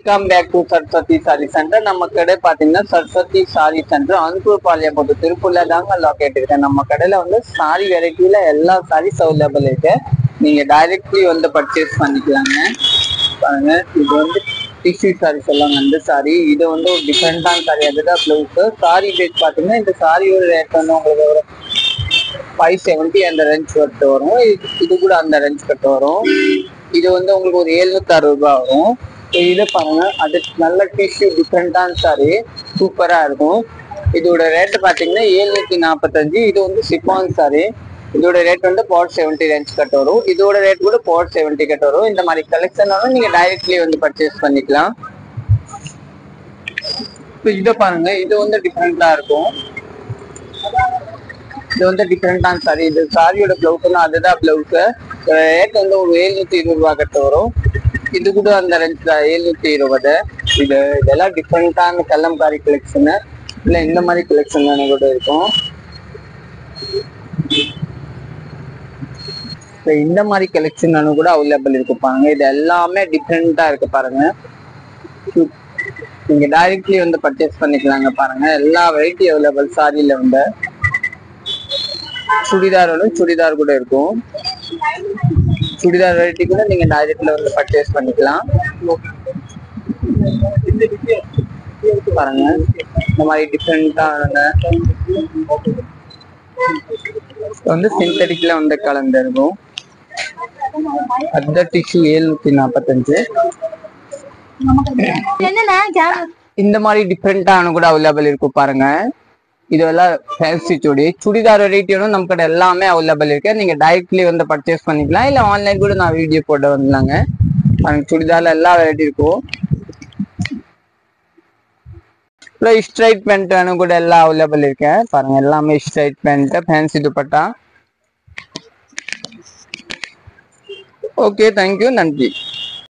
Welcome back to Saraswathi Sari Centre. நம்ம கடை பாத்தீங்கன்னா சரஸ்வதி சாரி சென்டர் அனுப்பூர் பாளையப்பட்டு திருப்பூர்ல தாங்க லொக்கேட் இருக்கு. நம்ம கடையில வந்து சாரி வெரைட்டில எல்லா சாரீஸ் அவைலபிள் இருக்கு. நீங்க டைரக்ட்லி வந்து பர்ச்சேஸ் பண்ணிக்கலாங்க. பாருங்க, இது வந்து டிஷ்யூ சாரி சொல்லுவாங்க அந்த சாரி. இது வந்து ஒரு டிஃப்ரெண்டான சாரி. அதுதான் பிளவுஸ். சாரி ரேட் பாத்தீங்கன்னா இந்த சாரியோட ரேட் வந்து உங்களுக்கு ஒரு 570 அந்த ரேஞ்ச் கட்டு வரும். இது கூட அந்த ரேஞ்ச் கட்டு வரும். இது வந்து உங்களுக்கு ஒரு 760 ரூபாய் வரும். இதை பாருங்க, அது நல்ல டிஷ்யூ டிஃப்ரெண்டான சாரி, சூப்பரா இருக்கும். இதோட ரேட்டு பாத்தீங்கன்னா 745. இது வந்து சிப்பான் சாரி. இதோட ரேட் வந்து 470 ரேஞ்ச் கட் வரும். இதோட ரேட் கூட 470 கட் வரும். இந்த மாதிரி கலெக்ஷன் நீங்க டைரக்ட்லி வந்து பர்ச்சேஸ் பண்ணிக்கலாம். இப்போ இதை பாருங்க, இது வந்து டிஃப்ரெண்டா இருக்கும். இது வந்து டிஃப்ரெண்டான சாரி. இது சாரியோட பிளவுஸ்னா அதுதான் பிளவுஸ். ரேட் வந்து ஒரு 720 ரூபாய் கட்ட வரும். இது கூட அந்த ரேஞ்ச் 720. இதெல்லாம் டிஃப்ரெண்டான கல்லம்காரி கலெக்ஷனு. இல்லை இந்த மாதிரி கலெக்ஷன் கூட இருக்கும். இந்த மாதிரி கலெக்ஷன் கூட அவைலபிள் இருக்கு பாருங்க. இது எல்லாமே டிஃப்ரெண்டா இருக்கு பாருங்க. நீங்க டைரக்ட்லி வந்து பர்ச்சேஸ் பண்ணிக்கலாங்க. பாருங்க, எல்லா வெரைட்டி அவைலபிள் சாரியில வந்து. சுடிதார் வந்து சுடிதார் கூட இருக்கும். சுடிதார் வெரைட்டி கூட நீங்க டைரக்ட்ல வந்து பர்ச்சேஸ் பண்ணிக்கலாம். பாருங்க, இந்த மாதிரி டிஃப்ரெண்டான வந்து சிந்தட்டிக்ல வந்து கலந்து இருக்கும். அந்த டிஷ்யூ 745. இந்த மாதிரி டிஃப்ரெண்டான கூட அவைலபிள் இருக்கும் பாருங்க. இதெல்லாம் ஃபேன்சி சுடிதார் வெரைட்டியும் நம்ம கிட்ட எல்லாமே அவைலபிள் இருக்கு. நீங்க டைரக்ட்லி வந்து பர்ச்சேஸ் பண்ணிக்கலாம். இல்ல ஆன்லைன் கூட நான் வீடியோ போட்டு வந்துலாங்க. சுடிதார்ல எல்லா வெரைட்டி இருக்கும். ஸ்ட்ரைட் பேண்ட் கூட எல்லாம் அவைலபிள் இருக்கு பாருங்க. எல்லாமே straight pant, fancy dupatta. Okay, thank you, நன்றி.